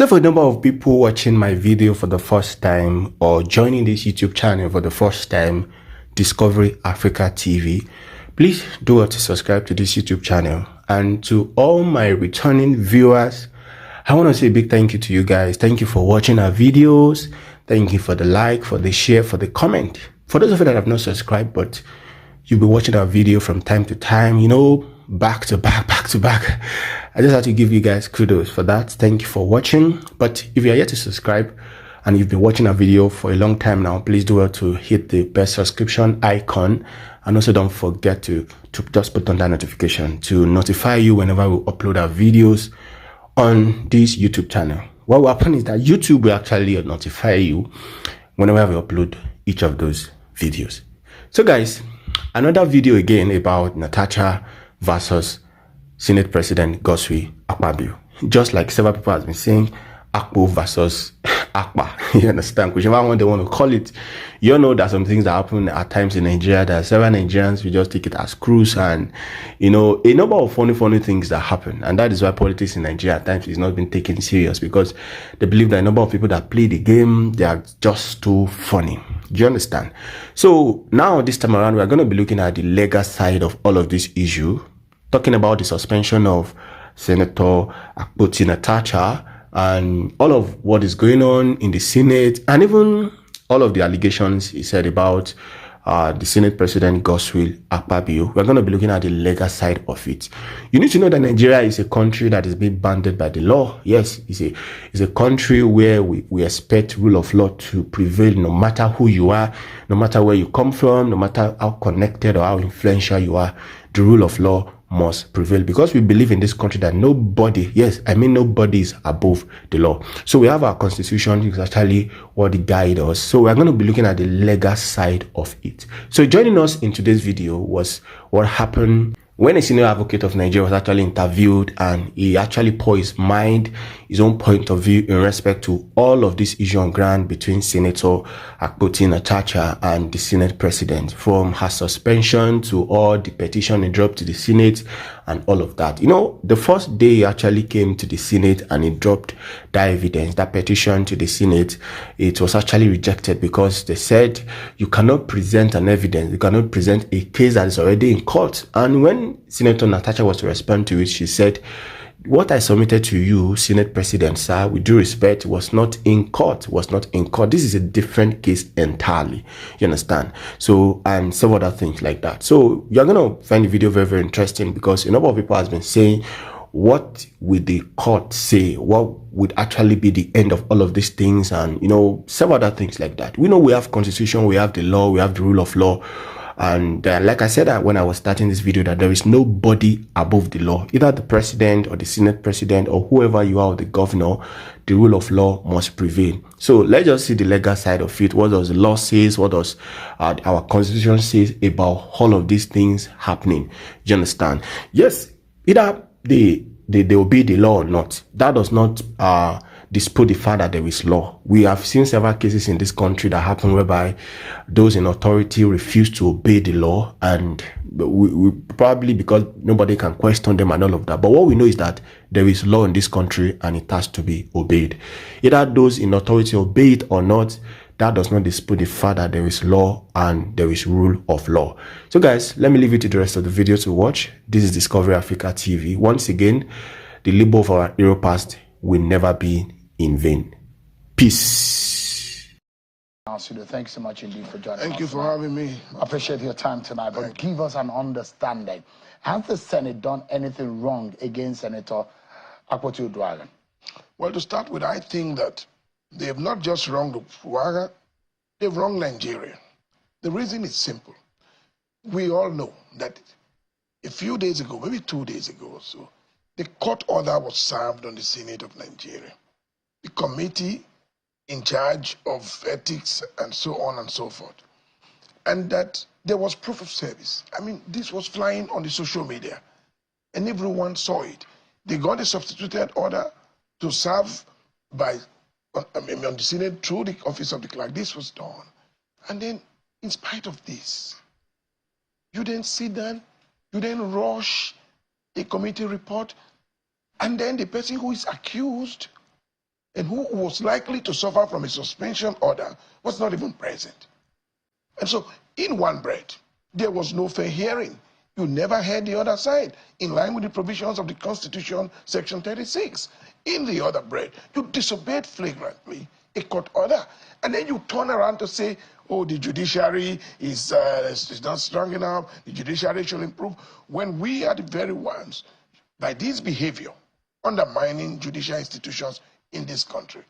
So for the number of people watching my video for the first time or joining this YouTube channel for the first time, Discovery Africa TV, please do want to subscribe to this YouTube channel. And to all my returning viewers, I want to say a big thank you to you guys. Thank you for watching our videos. Thank you for the like, for the share, for the comment. For those of you that have not subscribed, but you'll be watching our video from time to time, you know, back to back. I just have to give you guys kudos for that. Thank you for watching. But if you are yet to subscribe and you've been watching our video for a long time now, please do well to hit the bell subscription icon, and also don't forget to just put on that notification to notify you whenever we upload our videos on this YouTube channel. What will happen is that YouTube will actually notify you whenever we upload each of those videos. So guys, another video again about Natasha versus Senate President Godswill Akpabio. Just like several people have been saying, Akpo versus Akpa. You understand? Whichever one they want to call it. You know that some things that happen at times in Nigeria, that several Nigerians will just take it as cruise, and you know, a number of funny things that happen. And that is why politics in Nigeria at times is not being taken serious, because they believe that a number of people that play the game, they are just too funny. Do you understand? So now this time around, we are going to be looking at the legal side of all of this issue, talking about the suspension of Senator Akpabio Natasha and all of what is going on in the Senate, and even all of the allegations he said about the Senate President Godswill Akpabio. We're going to be looking at the legal side of it. You need to know that Nigeria is a country that is being bounded by the law. Yes, it's a country where we expect rule of law to prevail no matter who you are, no matter where you come from, no matter how connected or how influential you are. The rule of law must prevail, because we believe in this country that nobody, yes, I mean nobody, is above the law. So we have our constitution, is actually what it guides us. So we're going to be looking at the legal side of it. So joining us in today's video was what happened when a senior advocate of Nigeria was actually interviewed, and he actually poured his mind, his own point of view in respect to all of this issue on ground between Senator Akpabio Natasha and the Senate President, from her suspension to all the petition he dropped to the Senate and all of that. You know, the first day he actually came to the Senate and he dropped that evidence, that petition to the Senate, it was actually rejected because they said you cannot present an evidence, you cannot present a case that is already in court. And when Senator Natasha was to respond to it, she said, what I submitted to you, Senate President, sir, with due respect, was not in court, This is a different case entirely. You understand? So, and several other things like that. So you're going to find the video very interesting, because a number of people has been saying, what would the court say? What would actually be the end of all of these things? And, you know, several other things like that. We know we have constitution, we have the law, we have the rule of law. And like I said when I was starting this video, that there is nobody above the law. Either the president or the Senate President or whoever you are, or the governor, the rule of law must prevail. So let's just see the legal side of it. What does the law say? What does our constitution say about all of these things happening? You understand? Yes, either they obey the law or not. That does not dispute the fact that there is law. We have seen several cases in this country that happen whereby those in authority refuse to obey the law, and we probably because nobody can question them and all of that. But what we know is that there is law in this country and it has to be obeyed. Either those in authority obey it or not, that does not dispute the fact that there is law and there is rule of law. So guys, let me leave you to the rest of the video to watch. This is Discovery Africa TV. Once again, the labor of our hero past will never be in vain. Peace. Thank you so much indeed for joining us. Thank you for having me. I appreciate your time tonight, but give us an understanding. Has the Senate done anything wrong against Senator Akpabio Natasha? Well, to start with, I think that they have not just wronged Saga, they've wronged Nigeria. The reason is simple. We all know that a few days ago, maybe 2 days ago or so, the court order was served on the Senate of Nigeria. The committee in charge of ethics and so on and so forth. And that there was proof of service. I mean, this was flying on the social media and everyone saw it. They got a substituted order to serve on the Senate through the office of the clerk. This was done. And then, in spite of this, you didn't sit down, you didn't rush a committee report, and then the person who is accused and who was likely to suffer from a suspension order was not even present. And so, in one breath, there was no fair hearing. You never heard the other side, in line with the provisions of the Constitution, Section 36. In the other breath, you disobeyed flagrantly a court order, and then you turn around to say, oh, the judiciary is not strong enough, the judiciary should improve, when we are the very ones, by this behavior, undermining judicial institutions in this country.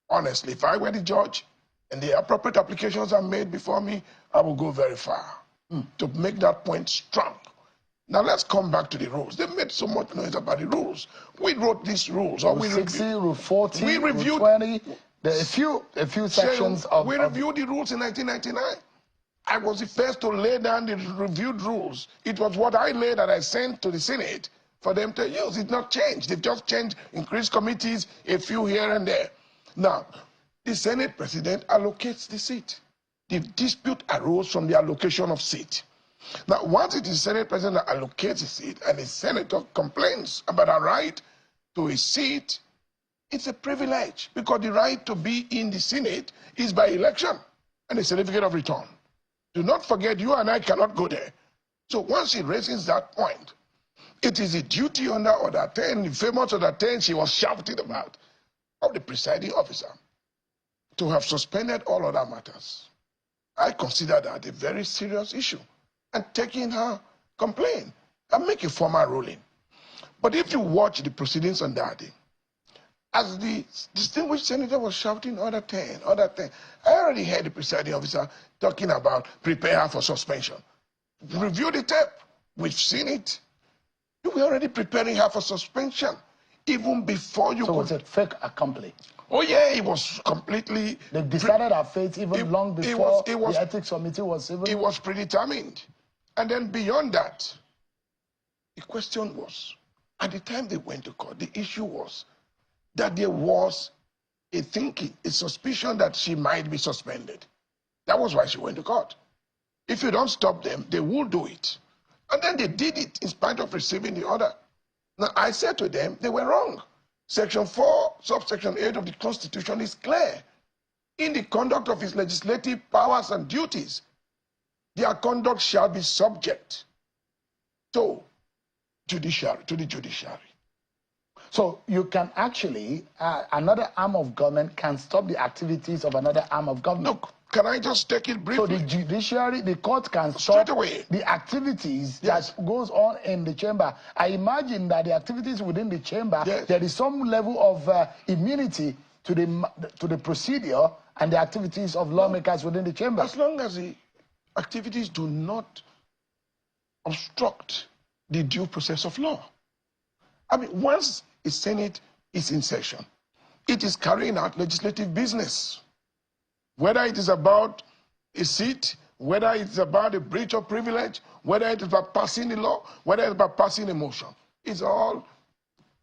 Honestly, if I were the judge and the appropriate applications are made before me, I will go very far to make that point strong. Now let's come back to the rules. They made so much noise about the rules. We wrote these rules. Rule 60, Rule 40, we reviewed, Rule 20. There are a few sections of... We reviewed the rules in 1999. I was the first to lay down the reviewed rules. It was what I laid that I sent to the Senate for them to use. It's not changed. They've just changed, increased committees, a few here and there. Now, the Senate president allocates the seat. The dispute arose from the allocation of seat. Now, once it is the Senate president that allocates a seat and a senator complains about a right to a seat, it's a privilege, because the right to be in the Senate is by election and a certificate of return. Do not forget, you and I cannot go there. So once he raises that point, it is a duty under Order 10, the famous Order 10 she was shouting about, of the presiding officer to have suspended all other matters. I consider that a very serious issue, and taking her complaint and make a formal ruling. But if you watch the proceedings on that day, as the distinguished senator was shouting, Order 10, Order 10, I already heard the presiding officer talking about prepare her for suspension. Review the tape. We've seen it. You were already preparing her for suspension even before you... So was it fait accompli? Oh yeah, it was completely... They decided our fate even long before the ethics committee was even... It was predetermined. And then beyond that, the question was, at the time they went to court, the issue was that there was a thinking, a suspicion that she might be suspended. That was why she went to court. If you don't stop them, they will do it. And then they did it in spite of receiving the order. Now, I said to them, they were wrong. Section 4, subsection 8 of the Constitution is clear. In the conduct of its legislative powers and duties, their conduct shall be subject to the judiciary. So you can actually, another arm of government can stop the activities of another arm of government. Look, can I just take it briefly? So the judiciary, the court can stop the activities that goes on in the chamber. I imagine that the activities within the chamber, there is some level of immunity to the procedure and the activities of lawmakers within the chamber. As long as the activities do not obstruct the due process of law. I mean, once a Senate is in session, it is carrying out legislative business. Whether it is about a seat, whether it's about a breach of privilege, whether it is about passing the law, whether it's about passing a motion, it's all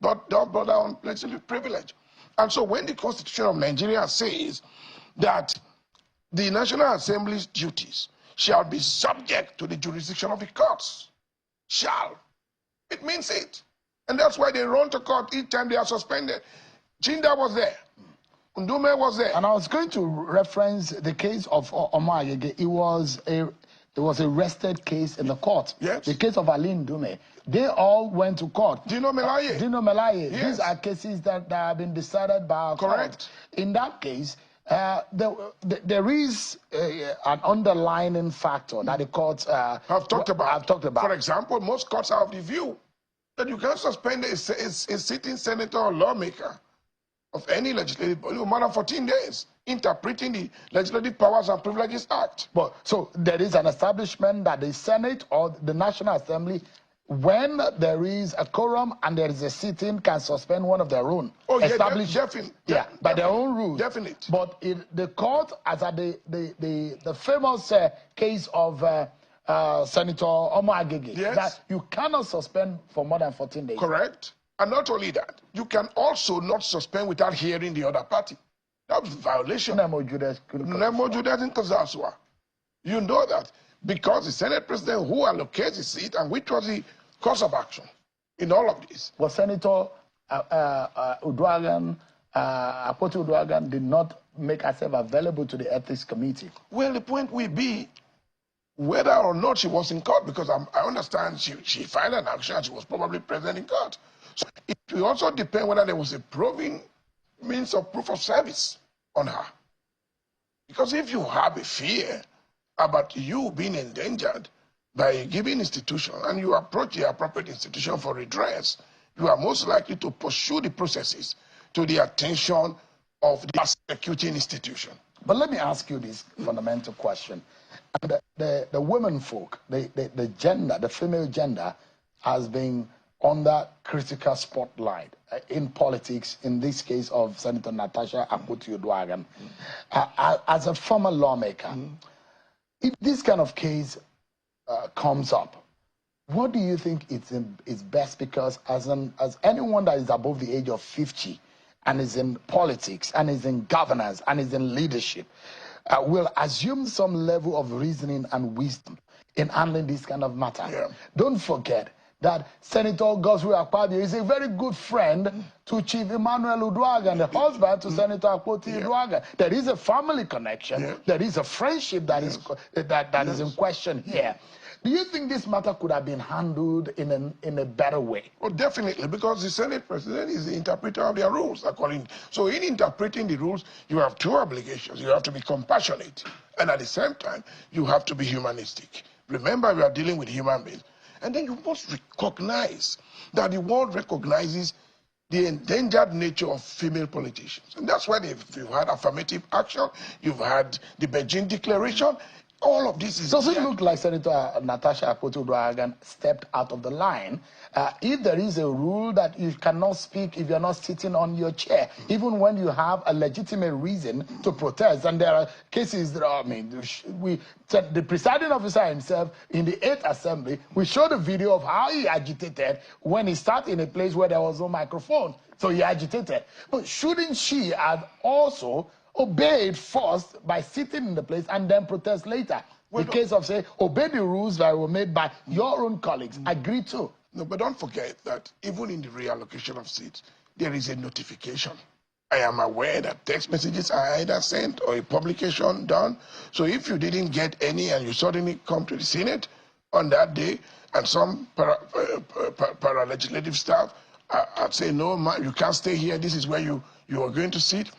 brought down legislative privilege. And so when the Constitution of Nigeria says that the National Assembly's duties shall be subject to the jurisdiction of the courts, shall, it means it. And that's why they run to court each time they are suspended. Chinda was there. Ndume was there. And I was going to reference the case of Omar Agege. It was a rested case in the court. Yes. The case of Ali Ndume. They all went to court. Dino Melaye. Dino Melaye. Yes. These are cases that have been decided by our court. In that case, there is an underlying factor that the courts have talked about. For example, most courts are of the view that you can't suspend a sitting senator or lawmaker of any legislative body for more than 14 days, interpreting the Legislative Powers and Privileges Act. But so there is an establishment that the Senate or the National Assembly, when there is a quorum and there is a sitting, can suspend one of their own. Oh, yeah, established, by their own rules. Definite. But the court, as at the famous case of Senator Omar Agege, that you cannot suspend for more than 14 days. Correct. And not only that, you can also not suspend without hearing the other party. That's a violation. You know that because the Senate President who allocates the seat, and which was the course of action in all of this. Was Senator Uduaghan Akpabio Uduaghan did not make herself available to the ethics committee? Well, the point will be whether or not she was in court, because I understand she filed an action and she was probably present in court. So it will also depend whether there was a proving means of proof of service on her. Because if you have a fear about you being endangered by a given institution and you approach the appropriate institution for redress, you are most likely to pursue the processes to the attention of the prosecuting institution. But let me ask you this fundamental question. The women folk, the gender, the female gender, has been under critical spotlight in politics, in this case of Senator Natasha Akpabio Uduaghan. As a former lawmaker, if this kind of case comes up, what do you think is best? Because as anyone that is above the age of 50 and is in politics and is in governance and is in leadership, will assume some level of reasoning and wisdom in handling this kind of matter. Yeah. Don't forget that Senator Akpabio is a very good friend to Chief Emmanuel Uduaghan, the husband to Senator Akpabio Uduaghan. There is a family connection. Yeah. There is a friendship that is is in question here. Do you think this matter could have been handled in a better way? Oh, definitely, because the Senate President is the interpreter of their rules. So in interpreting the rules, you have two obligations. You have to be compassionate, and at the same time, you have to be humanistic. Remember, we are dealing with human beings. And then you must recognize that the world recognizes the endangered nature of female politicians. And that's why you've had affirmative action, you've had the Beijing Declaration. All of this is... Does it look like Senator Natasha Akpabio Uduaghan stepped out of the line? If there is a rule that you cannot speak if you're not sitting on your chair, even when you have a legitimate reason to protest, and there are cases that are, the presiding officer himself in the 8th Assembly, we showed a video of how he agitated when he sat in a place where there was no microphone. So he agitated. But shouldn't she have also obeyed first by sitting in the place and then protest later? Well, the case of, say, obey the rules that were made by your own colleagues. Agree too. No, but don't forget that even in the reallocation of seats, there is a notification. I am aware that text messages are either sent or a publication done. So if you didn't get any and you suddenly come to the Senate on that day and some para-legislative staff I'd say, no, man, you can't stay here. This is where you are going to sit.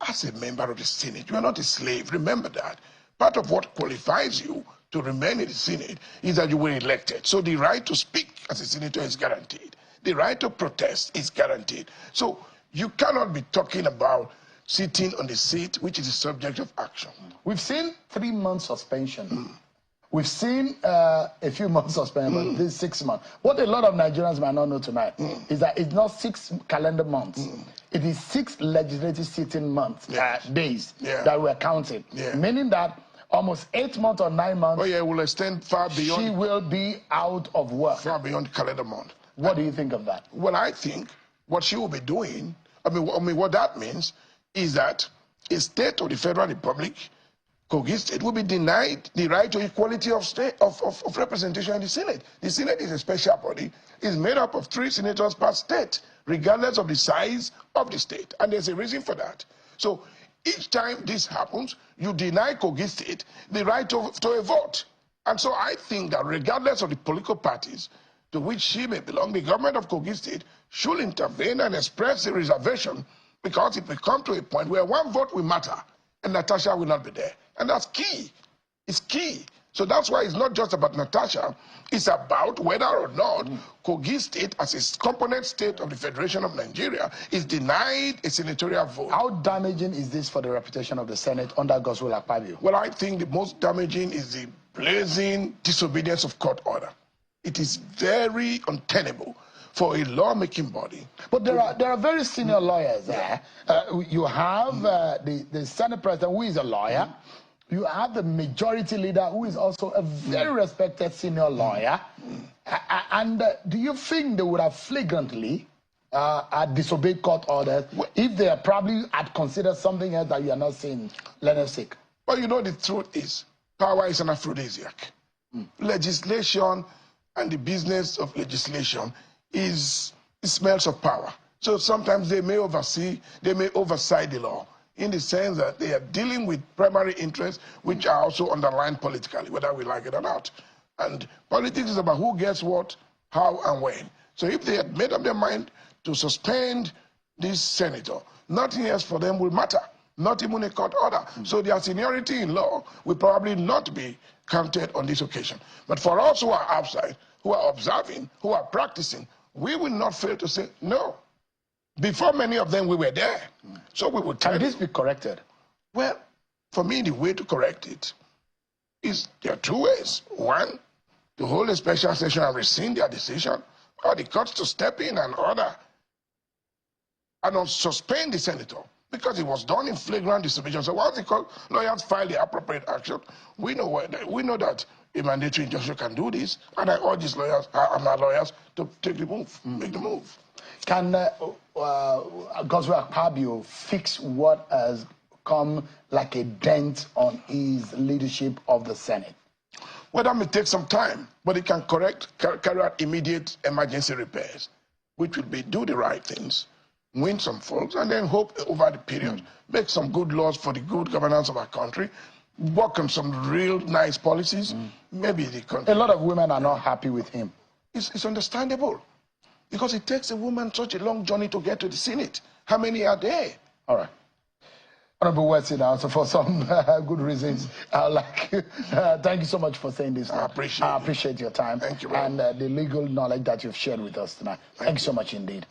As a member of the Senate, you are not a slave. Remember that. Part of what qualifies you to remain in the Senate is that you were elected. So the right to speak as a senator is guaranteed. The right to protest is guaranteed. So you cannot be talking about sitting on the seat, which is the subject of action. We've seen 3 months suspension. We've seen a few months suspension, but this is 6 months. What a lot of Nigerians might not know tonight is that it's not 6 calendar months. It is 6 legislative sitting months, days that we're counting. Meaning that almost 8 months or 9 months. Oh yeah, will extend far beyond. She will be out of work. Far beyond calendar month. What do you think of that? Well, I think what she will be doing, I mean, what that means is that a state of the Federal Republic, Kogi State, will be denied the right to equality of representation in the Senate. The Senate is a special body. It's made up of 3 senators per state, regardless of the size of the state. And there's a reason for that. So each time this happens, you deny Kogi State the right to a vote. And so I think that regardless of the political parties to which she may belong, the government of Kogi State should intervene and express a reservation, because it will come to a point where one vote will matter and Natasha will not be there. And that's key. It's key. So that's why it's not just about Natasha. It's about whether or not Kogi State, as a component state of the Federation of Nigeria, is denied a senatorial vote. How damaging is this for the reputation of the Senate under Godswill Akpabio? Well, I think the most damaging is the blazing disobedience of court order. It is very untenable for a lawmaking body. But there are very senior lawyers there. You have the Senate President, who is a lawyer. You have the majority leader, who is also a very respected senior lawyer. And do you think they would have flagrantly disobeyed court orders if they probably had considered something else that you are not saying, Leonard Sake? Well, you know, the truth is, power is an aphrodisiac. Legislation and the business of legislation it smells of power. So sometimes they may oversight the law in the sense that they are dealing with primary interests which are also underlined politically, whether we like it or not. And politics is about who gets what, how, and when. So if they had made up their mind to suspend this senator, nothing else for them will matter, not even a court order. So their seniority in law will probably not be counted on this occasion. But for us who are outside, who are observing, who are practicing, we will not fail to say, no. Before many of them, we were there. So we would tell Can this be corrected? Well, for me, the way to correct it is there are two ways. One, to hold a special session and rescind their decision, or the courts to step in and order and not suspend the senator because it was done in flagrant disobedience. So once the lawyers file the appropriate action, we know that a mandatory injunction can do this, and I urge these lawyers, my lawyers, to take the move, make the move. Can Godswill Akpabio fix what has come like a dent on his leadership of the Senate? Well, that may take some time, but it can carry out immediate emergency repairs, which will be do the right things, win some folks, and then hope over the period, make some good laws for the good governance of our country, work on some real nice policies, maybe the country. A lot of women are not happy with him. It's understandable, because it takes a woman such a long journey to get to the Senate. How many are there? All right. Honorable Wetson, also for some good reasons, thank you so much for saying this. I appreciate your time. Thank you. And the legal knowledge that you've shared with us tonight. Thank you so much indeed.